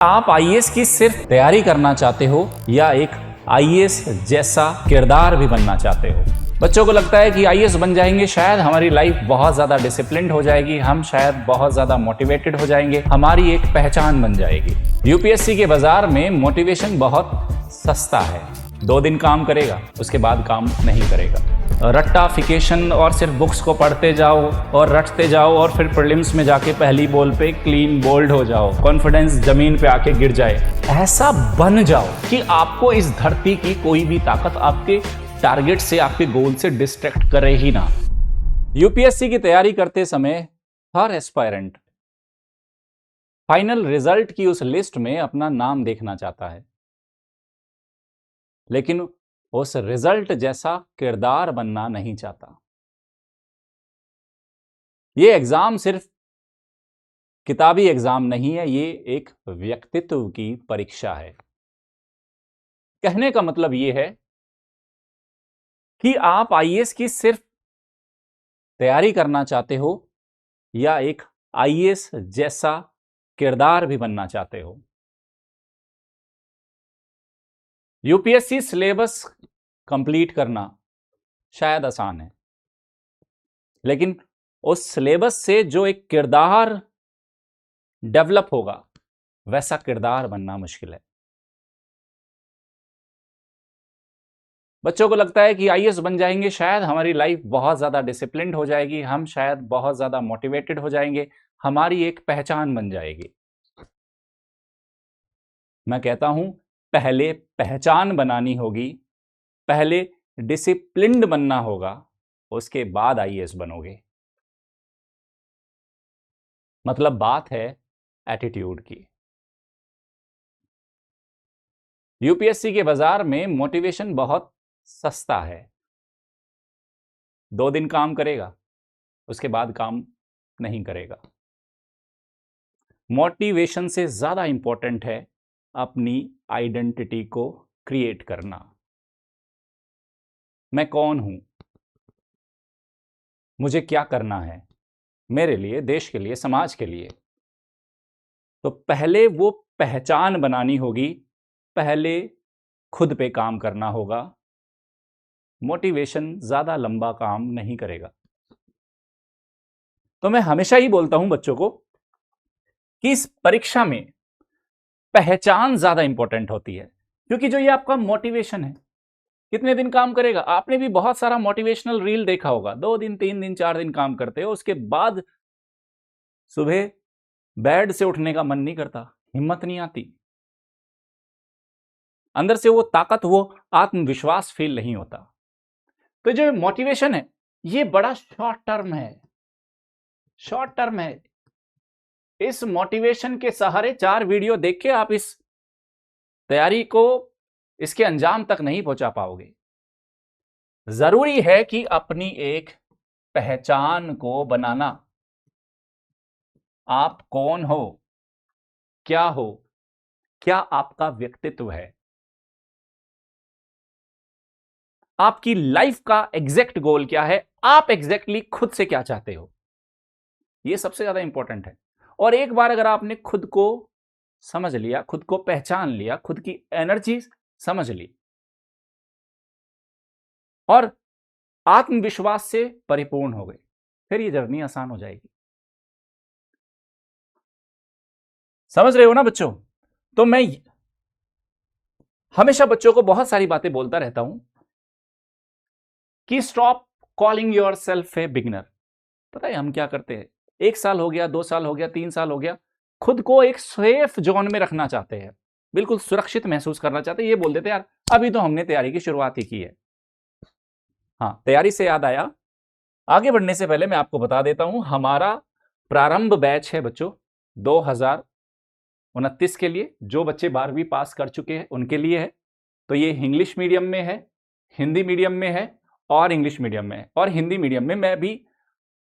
आप आईएएस की सिर्फ तैयारी करना चाहते हो या एक आईएएस जैसा किरदार भी बनना चाहते हो? बच्चों को लगता है कि आईएएस बन जाएंगे शायद हमारी लाइफ बहुत ज्यादा डिसिप्लिन्ड हो जाएगी, हम शायद बहुत ज्यादा मोटिवेटेड हो जाएंगे, हमारी एक पहचान बन जाएगी। यूपीएससी के बाजार में मोटिवेशन बहुत सस्ता है। 2 दिन काम करेगा, उसके बाद काम नहीं करेगा। रट्टाफिकेशन और सिर्फ बुक्स को पढ़ते जाओ और रटते जाओ और फिर प्रीलिम्स में जाके पहली बॉल पे क्लीन बोल्ड हो जाओ, कॉन्फिडेंस जमीन पे आके गिर जाए। ऐसा बन जाओ कि आपको इस धरती की कोई भी ताकत आपके टारगेट से, आपके गोल से डिस्ट्रैक्ट करे ही ना। यूपीएससी की तैयारी करते समय हर एस्पायरेंट फाइनल रिजल्ट की उस लिस्ट में अपना नाम देखना चाहता है, लेकिन उस रिजल्ट जैसा किरदार बनना नहीं चाहता। ये एग्जाम सिर्फ किताबी एग्जाम नहीं है, ये एक व्यक्तित्व की परीक्षा है। कहने का मतलब ये है कि आप आईएएस की सिर्फ तैयारी करना चाहते हो या एक आईएएस जैसा किरदार भी बनना चाहते हो। यूपीएससी सिलेबस कंप्लीट करना शायद आसान है, लेकिन उस सिलेबस से जो एक किरदार डेवलप होगा वैसा किरदार बनना मुश्किल है। बच्चों को लगता है कि आईएएस बन जाएंगे शायद हमारी लाइफ बहुत ज्यादा डिसिप्लिन्ड हो जाएगी, हम शायद बहुत ज्यादा मोटिवेटेड हो जाएंगे, हमारी एक पहचान बन जाएगी। मैं कहता हूं पहले पहचान बनानी होगी, पहले डिसिप्लिन्ड बनना होगा, उसके बाद आईएएस बनोगे। मतलब बात है एटीट्यूड की। यूपीएससी के बाजार में मोटिवेशन बहुत सस्ता है। 2 दिन काम करेगा, उसके बाद काम नहीं करेगा। मोटिवेशन से ज्यादा इंपॉर्टेंट है अपनी आइडेंटिटी को क्रिएट करना। मैं कौन हूं, मुझे क्या करना है मेरे लिए, देश के लिए, समाज के लिए। तो पहले वो पहचान बनानी होगी, पहले खुद पे काम करना होगा। मोटिवेशन ज्यादा लंबा काम नहीं करेगा। तो मैं हमेशा ही बोलता हूं बच्चों को कि इस परीक्षा में पहचान ज्यादा इंपॉर्टेंट होती है, क्योंकि जो ये आपका मोटिवेशन है, कितने दिन काम करेगा। आपने भी बहुत सारा मोटिवेशनल रील देखा होगा, 2 दिन 3 दिन 4 दिन काम करते हो, उसके बाद सुबह बेड से उठने का मन नहीं करता, हिम्मत नहीं आती, अंदर से वो ताकत, वो आत्मविश्वास फील नहीं होता। तो जो मोटिवेशन है ये बड़ा शॉर्ट टर्म है, शॉर्ट टर्म है। इस मोटिवेशन के सहारे 4 वीडियो देख के आप इस तैयारी को, इसके अंजाम तक नहीं पहुंचा पाओगे। जरूरी है कि अपनी एक पहचान को बनाना। आप कौन हो, क्या आपका व्यक्तित्व है, आपकी लाइफ का एग्जैक्ट गोल क्या है, आप एग्जैक्टली खुद से क्या चाहते हो, यह सबसे ज्यादा इंपॉर्टेंट है। और एक बार अगर आपने खुद को समझ लिया, खुद को पहचान लिया, खुद की एनर्जी समझ ली और आत्मविश्वास से परिपूर्ण हो गए, फिर ये जर्नी आसान हो जाएगी। समझ रहे हो ना बच्चों? तो मैं हमेशा बच्चों को बहुत सारी बातें बोलता रहता हूं कि stop calling your self a beginner. पता है हम क्या करते हैं, 1 साल हो गया, 2 साल हो गया, 3 साल हो गया, खुद को एक सेफ जोन में रखना चाहते हैं, बिल्कुल सुरक्षित महसूस करना चाहते हैं। ये बोल देते यार अभी तो हमने तैयारी की शुरुआत ही की है। हाँ, तैयारी से याद आया, आगे बढ़ने से पहले मैं आपको बता देता हूं हमारा प्रारंभ बैच है बच्चों 2029 के लिए। जो बच्चे 12वीं पास कर चुके हैं उनके लिए है। तो ये इंग्लिश मीडियम में है, हिंदी मीडियम में है और इंग्लिश मीडियम में है, और हिंदी मीडियम में मैं भी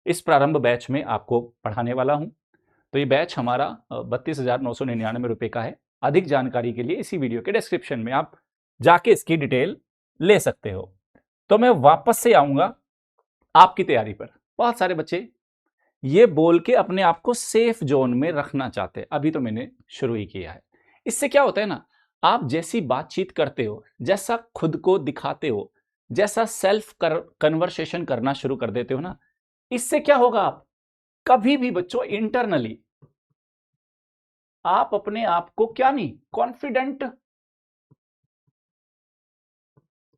इस प्रारंभ बैच में आपको पढ़ाने वाला हूं। तो ये बैच हमारा 32,999 रुपए का है। अधिक जानकारी के लिए इसी वीडियो के डिस्क्रिप्शन में आप जाके इसकी डिटेल ले सकते हो। तो मैं वापस से आऊंगा आपकी तैयारी पर। बहुत सारे बच्चे ये बोल के अपने आप को सेफ जोन में रखना चाहते हैं, अभी तो मैंने शुरू ही किया है। इससे क्या होता है ना, आप जैसी बातचीत करते हो, जैसा खुद को दिखाते हो, जैसा सेल्फ कन्वर्सेशन करना शुरू कर देते हो ना, इससे क्या होगा, आप कभी भी बच्चों इंटरनली आप अपने आप को क्या नहीं, कॉन्फिडेंट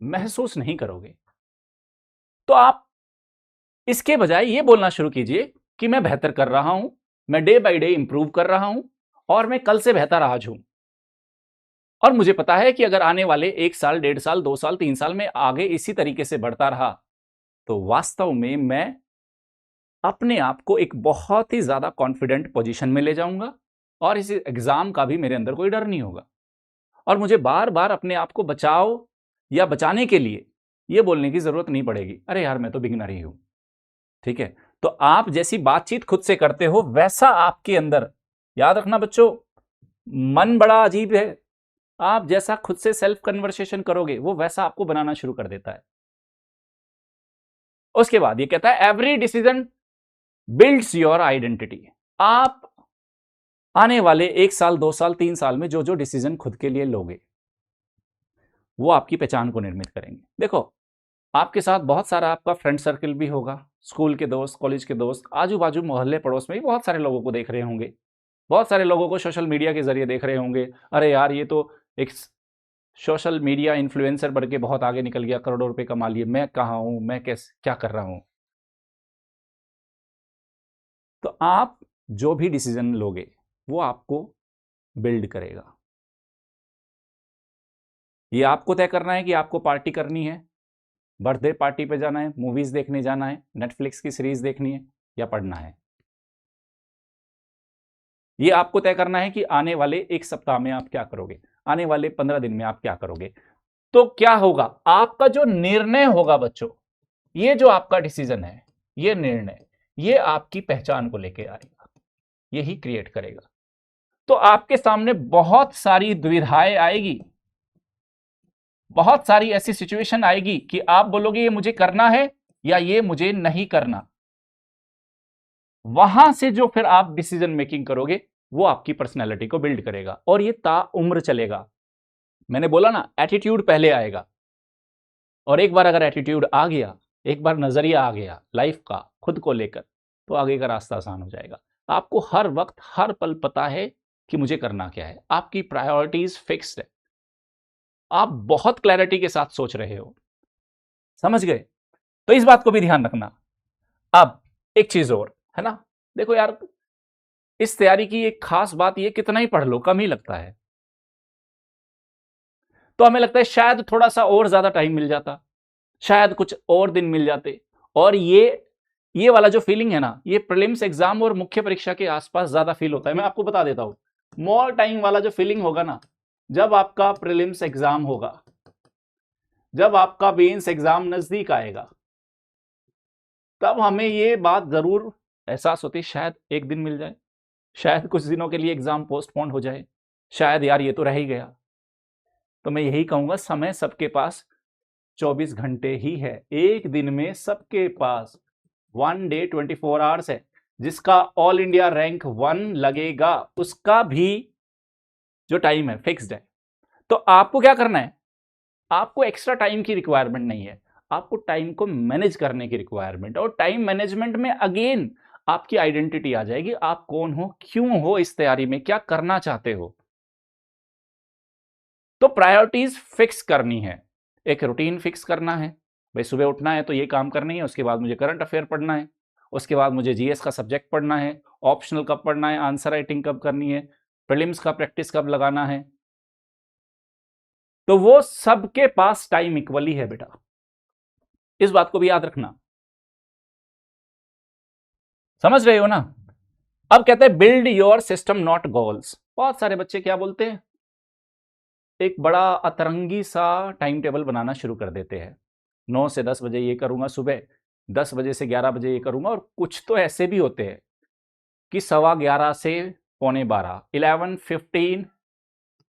महसूस नहीं करोगे। तो आप इसके बजाय ये बोलना शुरू कीजिए कि मैं बेहतर कर रहा हूं, मैं डे बाय डे इंप्रूव कर रहा हूं और मैं कल से बेहतर आज हूं। और मुझे पता है कि अगर आने वाले 1 साल, 1.5 साल, 2 साल, 3 साल में आगे इसी तरीके से बढ़ता रहा तो वास्तव में मैं अपने आप को एक बहुत ही ज्यादा कॉन्फिडेंट पोजीशन में ले जाऊंगा और इस एग्जाम का भी मेरे अंदर कोई डर नहीं होगा। और मुझे बार बार अपने आप को बचाओ या बचाने के लिए यह बोलने की जरूरत नहीं पड़ेगी, अरे यार मैं तो बिगिनर ही हूं। ठीक है, तो आप जैसी बातचीत खुद से करते हो वैसा आपके अंदर, याद रखना बच्चों, मन बड़ा अजीब है, आप जैसा खुद से सेल्फ कन्वर्सेशन करोगे वो वैसा आपको बनाना शुरू कर देता है। उसके बाद ये कहता है every decision builds your identity. आप आने वाले 1 साल, 2 साल, 3 साल में जो जो डिसीजन खुद के लिए लोगे वो आपकी पहचान को निर्मित करेंगे। देखो, आपके साथ बहुत सारा आपका फ्रेंड सर्कल भी होगा, स्कूल के दोस्त, कॉलेज के दोस्त, आजू बाजू मोहल्ले पड़ोस में भी बहुत सारे लोगों को देख रहे होंगे, बहुत सारे लोगों को सोशल मीडिया के जरिए देख रहे होंगे, अरे यार ये तो एक सोशल मीडिया इन्फ्लुएंसर बढ़ के बहुत आगे निकल गया, करोड़ों रुपए कमा लिए, मैं कहाँ हूं, मैं कैसे क्या कर रहा हूं। तो आप जो भी डिसीजन लोगे वो आपको बिल्ड करेगा। ये आपको तय करना है कि आपको पार्टी करनी है, बर्थडे पार्टी पे जाना है, मूवीज देखने जाना है, नेटफ्लिक्स की सीरीज देखनी है या पढ़ना है। ये आपको तय करना है कि आने वाले 1 सप्ताह में आप क्या करोगे, आने वाले 15 दिन में आप क्या करोगे। तो क्या होगा, आपका जो निर्णय होगा बच्चों, ये जो आपका डिसीजन है, ये निर्णय, ये आपकी पहचान को लेके आएगा, यही क्रिएट करेगा। तो आपके सामने बहुत सारी दुविधाएं आएगी, बहुत सारी ऐसी सिचुएशन आएगी कि आप बोलोगे ये मुझे करना है या ये मुझे नहीं करना। वहां से जो फिर आप डिसीजन मेकिंग करोगे वो आपकी पर्सनैलिटी को बिल्ड करेगा और ये ताउम्र चलेगा। मैंने बोला ना, एटीट्यूड पहले आएगा, और एक बार अगर एटीट्यूड आ गया, एक बार नजरिया आ गया लाइफ का खुद को लेकर, तो आगे का रास्ता आसान हो जाएगा। आपको हर वक्त हर पल पता है कि मुझे करना क्या है, आपकी प्रायोरिटीज फिक्स्ड है, आप बहुत क्लैरिटी के साथ सोच रहे हो। समझ गए? तो इस बात को भी ध्यान रखना। अब एक चीज और है ना, देखो यार, इस तैयारी की एक खास बात ये, कितना ही पढ़ लो कम ही लगता है। तो हमें लगता है शायद थोड़ा सा और ज्यादा टाइम मिल जाता, शायद कुछ और दिन मिल जाते। और ये वाला जो फीलिंग है ना, ये प्रीलिम्स एग्जाम और मुख्य परीक्षा के आसपास ज्यादा फील होता है। मैं आपको बता देता हूं, मोर टाइम वाला जो फीलिंग होगा ना, जब आपका प्रीलिम्स एग्जाम होगा, जब आपका मेंस एग्जाम नजदीक आएगा, तब हमें ये बात जरूर एहसास होती है, शायद एक दिन मिल जाए, शायद कुछ दिनों के लिए एग्जाम पोस्टपोन हो जाए, शायद यार ये तो रह ही गया। तो मैं यही कहूंगा, समय सबके पास 24 घंटे ही है, एक दिन में सबके पास 1 डे 24 आवर्स है। जिसका ऑल इंडिया रैंक 1 लगेगा उसका भी जो टाइम है फिक्स्ड है। तो आपको क्या करना है, आपको एक्स्ट्रा टाइम की रिक्वायरमेंट नहीं है, आपको टाइम को मैनेज करने की रिक्वायरमेंट। और टाइम मैनेजमेंट में अगेन आपकी आइडेंटिटी आ जाएगी, आप कौन हो, क्यों हो इस तैयारी में, क्या करना चाहते हो। तो प्रायोरिटीज फिक्स करनी है, एक रूटीन फिक्स करना है। भाई सुबह उठना है तो ये काम करनी है, उसके बाद मुझे करंट अफेयर पढ़ना है, उसके बाद मुझे जीएस का सब्जेक्ट पढ़ना है, ऑप्शनल कब पढ़ना है, आंसर राइटिंग कब करनी है, प्रीलिम्स का प्रैक्टिस कब लगाना है। तो वो सबके पास टाइम इक्वली है बेटा, इस बात को भी याद रखना। समझ रहे हो ना? अब कहते हैं build your system not goals. बहुत सारे बच्चे क्या बोलते हैं, एक बड़ा अतरंगी सा टाइम टेबल बनाना शुरू कर देते हैं, 9 से 10 बजे ये करूंगा सुबह, 10 बजे से 11 बजे ये करूंगा। और कुछ तो ऐसे भी होते हैं कि 11:15 से 11:15,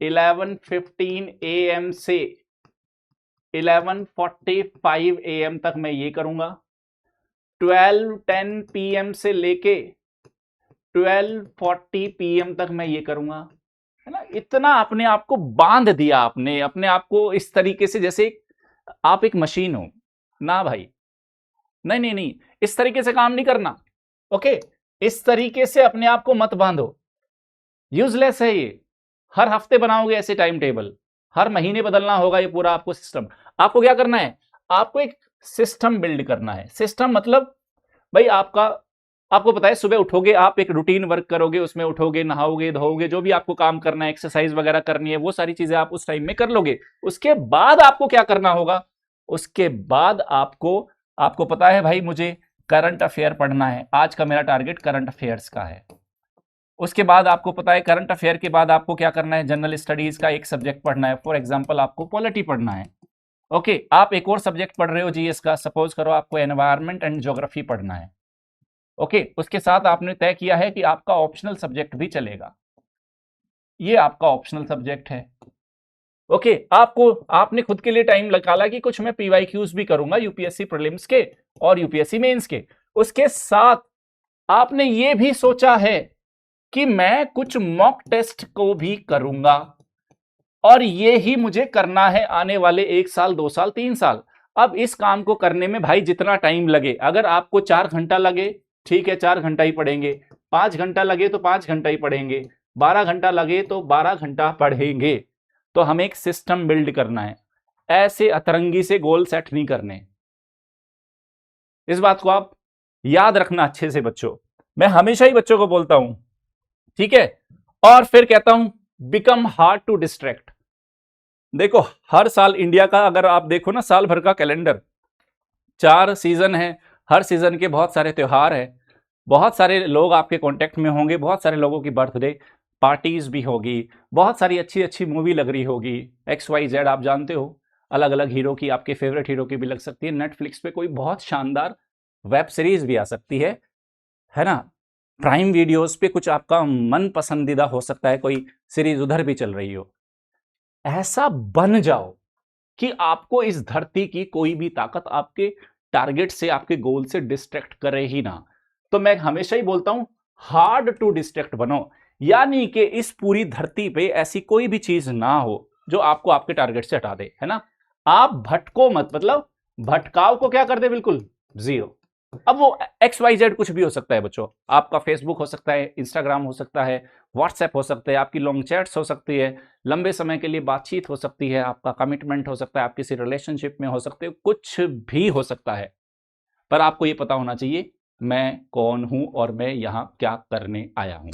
11:15 AM से 11:45 AM तक मैं ये करूंगा, 12:10 PM से लेके 12:40 PM तक मैं ये करूंगा, है ना, इतना अपने आप को बांध दिया आपने, अपने आप को इस तरीके से जैसे आप एक मशीन हो ना भाई। नहीं नहीं नहीं, इस तरीके से काम नहीं करना। ओके, इस तरीके से अपने आप को मत बांधो, यूजलेस है ये। हर हफ्ते बनाओगे ऐसे टाइम टेबल, हर महीने बदलना होगा ये पूरा आपको सिस्टम। आपको क्या करना है, आपको एक सिस्टम बिल्ड करना है। सिस्टम मतलब भाई आपको पता है, सुबह उठोगे आप, एक रूटीन वर्क करोगे, उसमें उठोगे, नहाओगे, धोओगे, जो भी आपको काम करना है, एक्सरसाइज वगैरह करनी है, वो सारी चीजें आप उस टाइम में कर लोगे। उसके बाद आपको क्या करना होगा, उसके बाद आपको पता है भाई, मुझे करंट अफेयर पढ़ना है, आज का मेरा टारगेट करंट अफेयर्स का है। उसके बाद आपको पता है करंट अफेयर के बाद आपको क्या करना है, जनरल स्टडीज का एक सब्जेक्ट पढ़ना है, फॉर एग्जांपल आपको पॉलिटी पढ़ना है। ओके, आप एक और सब्जेक्ट पढ़ रहे हो जीएस का, सपोज करो आपको एनवायरमेंट एंड ज्योग्राफी पढ़ना है। ओके, उसके साथ आपने तय किया है कि आपका ऑप्शनल सब्जेक्ट भी चलेगा, ये आपका ऑप्शनल सब्जेक्ट है। ओके, आपने खुद के लिए टाइम निकाला कि कुछ मैं पीवाईक्यूज भी करूंगा, यूपीएससी प्रीलिम्स के और यूपीएससी मेंस के। उसके साथ आपने ये भी सोचा है कि मैं कुछ मॉक टेस्ट को भी करूंगा, और ये ही मुझे करना है आने वाले 1 साल, 2 साल, 3 साल। अब इस काम को करने में भाई जितना टाइम लगे, अगर आपको 4 घंटा लगे, ठीक है 4 घंटा ही पढ़ेंगे, 5 घंटा लगे तो 5 घंटा ही पढ़ेंगे, 12 घंटा लगे तो 12 घंटा पढ़ेंगे। तो हमें एक सिस्टम बिल्ड करना है, ऐसे अतरंगी से गोल सेट नहीं करने। इस बात को आप याद रखना अच्छे से बच्चों, मैं हमेशा ही बच्चों को बोलता हूं, ठीक है। और फिर कहता हूं बिकम हार्ड टू डिस्ट्रैक्ट। देखो हर साल इंडिया का अगर आप देखो ना, साल भर का कैलेंडर, 4 सीजन है, हर सीजन के बहुत सारे त्योहार है, बहुत सारे लोग आपके कांटेक्ट में होंगे, बहुत सारे लोगों की बर्थडे पार्टीज भी होगी, बहुत सारी अच्छी अच्छी मूवी लग रही होगी, XYZ आप जानते हो, अलग अलग हीरो की, आपके फेवरेट हीरो की भी लग सकती है। नेटफ्लिक्स पे कोई बहुत शानदार वेब सीरीज भी आ सकती है ना। प्राइम वीडियोस पे कुछ आपका मन पसंदीदा हो सकता है, कोई सीरीज उधर भी चल रही हो। ऐसा बन जाओ कि आपको इस धरती की कोई भी ताकत आपके टारगेट से, आपके गोल से डिस्ट्रैक्ट करे ही ना। तो मैं हमेशा ही बोलता हूं हार्ड टू डिस्ट्रैक्ट बनो, यानी कि इस पूरी धरती पे ऐसी कोई भी चीज ना हो जो आपको आपके टारगेट से हटा दे, है ना। आप भटको मत, मतलब भटकाव को क्या कर दे, बिल्कुल जीरो। अब वो XYZ कुछ भी हो सकता है बच्चों, आपका फेसबुक हो सकता है, इंस्टाग्राम हो सकता है, व्हाट्सएप हो सकता है, आपकी लॉन्ग चैट्स हो सकती है, लंबे समय के लिए बातचीत हो सकती है, आपका कमिटमेंट हो सकता है, आप किसी रिलेशनशिप में हो सकते हो, कुछ भी हो सकता है। पर आपको ये पता होना चाहिए मैं कौन हूं और मैं यहां क्या करने आया हूं।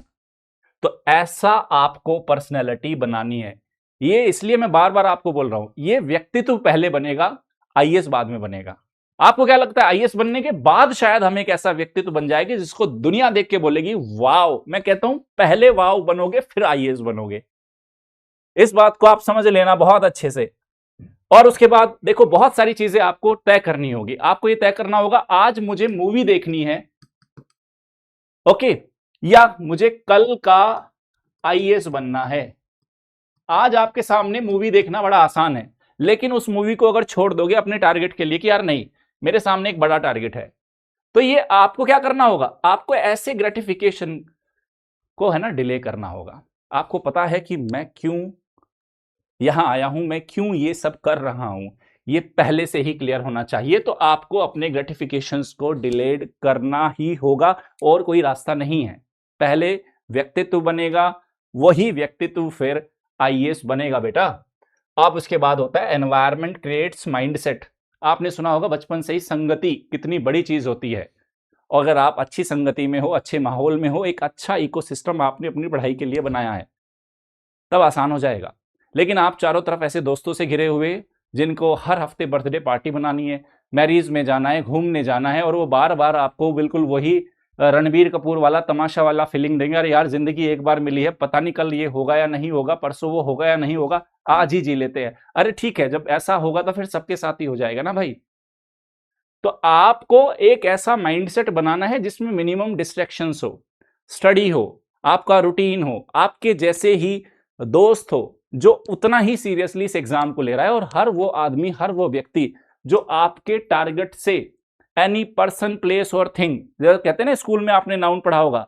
तो ऐसा आपको पर्सनैलिटी बनानी है। ये इसलिए मैं बार बार आपको बोल रहा हूं, ये व्यक्तित्व पहले बनेगा, आईएएस बाद में बनेगा। आपको क्या लगता है आईएएस बनने के बाद शायद हम एक ऐसा व्यक्तित्व बन जाएंगे जिसको दुनिया देख के बोलेगी वाओ। मैं कहता हूं पहले वाओ बनोगे फिर आईएएस बनोगे। इस बात को आप समझ लेना बहुत अच्छे से। और उसके बाद देखो बहुत सारी चीजें आपको तय करनी होगी। आपको ये तय करना होगा आज मुझे मूवी देखनी है, ओके, या मुझे कल का आईएएस बनना है। आज आपके सामने मूवी देखना बड़ा आसान है, लेकिन उस मूवी को अगर छोड़ दोगे अपने टारगेट के लिए कि यार नहीं मेरे सामने एक बड़ा टारगेट है, तो ये आपको क्या करना होगा, आपको ऐसे ग्रेटिफिकेशन को है ना डिले करना होगा। आपको पता है कि मैं क्यों यहां आया हूं, मैं क्यों ये सब कर रहा हूं, ये पहले से ही क्लियर होना चाहिए। तो आपको अपने ग्रेटिफिकेशंस को डिलेड करना ही होगा और कोई रास्ता नहीं है। पहले व्यक्तित्व बनेगा, वही व्यक्तित्व फिर आईएएस बनेगा बेटा। अब उसके बाद होता है एनवायरमेंट क्रिएट्स माइंडसेट। आपने सुना होगा बचपन से ही संगति कितनी बड़ी चीज होती है। और अगर आप अच्छी संगति में हो, अच्छे माहौल में हो, एक अच्छा इकोसिस्टम आपने अपनी पढ़ाई के लिए बनाया है, तब आसान हो जाएगा। लेकिन आप चारों तरफ ऐसे दोस्तों से घिरे हुए जिनको हर हफ्ते बर्थडे पार्टी बनानी है, मैरिज में जाना है, घूमने जाना है, और वो बार बार आपको बिल्कुल वही रणबीर कपूर वाला तमाशा वाला फीलिंग देंगे, अरे यार जिंदगी एक बार मिली है, पता नहीं कल ये होगा या नहीं होगा, परसों वो होगा या नहीं होगा, आज ही जी लेते हैं। अरे ठीक है, जब ऐसा होगा तो फिर सबके साथ ही हो जाएगा ना भाई। तो आपको एक ऐसा माइंडसेट बनाना है जिसमें मिनिमम डिस्ट्रैक्शंस हो, स्टडी हो, आपका रूटीन हो, आपके जैसे ही दोस्त हो जो उतना ही सीरियसली इस एग्जाम को ले रहा है, और हर वो आदमी, हर वो व्यक्ति जो आपके टारगेट से एनी पर्सन प्लेस और थिंग, कहते हैं ना स्कूल में आपने नाउन पढ़ा होगा,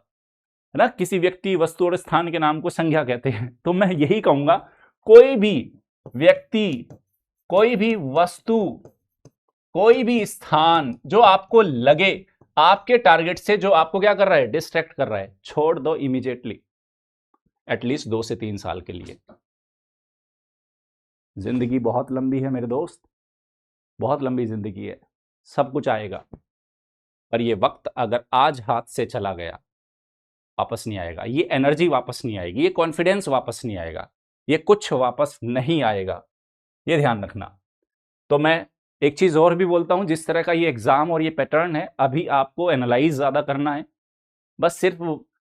ना, किसी व्यक्ति, वस्तु और स्थान के नाम को संज्ञा कहते हैं। तो मैं यही कहूंगा, कोई भी व्यक्ति, कोई भी वस्तु, कोई भी स्थान जो आपको लगे आपके टारगेट से, जो आपको क्या कर रहा है, डिस्ट्रैक्ट कर रहा है, छोड़ दो इमीडिएटली, एटलीस्ट 2 से 3 साल के लिए। जिंदगी बहुत लंबी है मेरे दोस्त, बहुत लंबी जिंदगी है, सब कुछ आएगा, पर ये वक्त अगर आज हाथ से चला गया वापस नहीं आएगा, ये एनर्जी वापस नहीं आएगी, ये कॉन्फिडेंस वापस नहीं आएगा, ये कुछ वापस नहीं आएगा, ये ध्यान रखना। तो मैं एक चीज और भी बोलता हूं, जिस तरह का ये एग्जाम और ये पैटर्न है, अभी आपको एनालाइज ज्यादा करना है। बस सिर्फ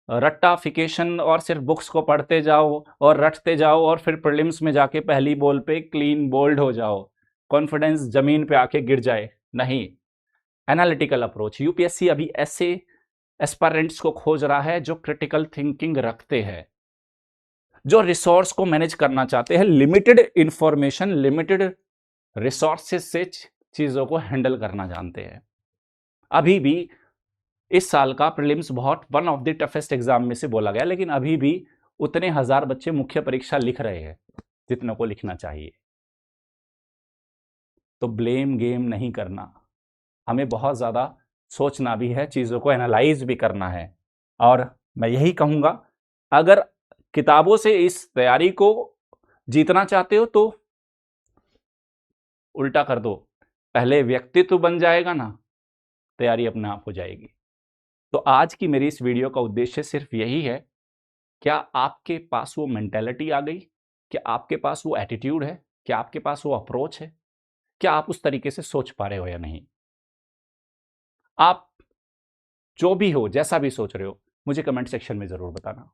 रट्टाफिकेशन और सिर्फ बुक्स को पढ़ते जाओ और रटते जाओ और फिर प्रीलिम्स में जाके पहली बॉल पे क्लीन बोल्ड हो जाओ, कॉन्फिडेंस जमीन पे आके गिर जाए, नहीं। एनालिटिकल अप्रोच, यूपीएससी अभी ऐसे एस्पायरेंट्स को खोज रहा है जो क्रिटिकल थिंकिंग रखते हैं, जो रिसोर्स को मैनेज करना चाहते हैं, लिमिटेड इंफॉर्मेशन, लिमिटेड रिसोर्सेज से चीजों को हैंडल करना जानते हैं। अभी भी इस साल का प्रीलिम्स बहुत one of the toughest exam में से बोला गया, लेकिन अभी भी उतने हजार बच्चे मुख्य परीक्षा लिख रहे हैं जितने को लिखना चाहिए। तो ब्लेम गेम नहीं करना, हमें बहुत ज्यादा सोचना भी है, चीजों को एनालाइज भी करना है। और मैं यही कहूंगा, अगर किताबों से इस तैयारी को जीतना चाहते हो तो उल्टा कर दो, पहले व्यक्तित्व बन जाएगा ना, तैयारी अपने आप हो जाएगी। तो आज की मेरी इस वीडियो का उद्देश्य सिर्फ यही है, क्या आपके पास वो मेंटेलिटी आ गई, क्या आपके पास वो एटीट्यूड है, क्या आपके पास वो अप्रोच है, क्या आप उस तरीके से सोच पा रहे हो या नहीं। आप जो भी हो, जैसा भी सोच रहे हो, मुझे कमेंट सेक्शन में जरूर बताना।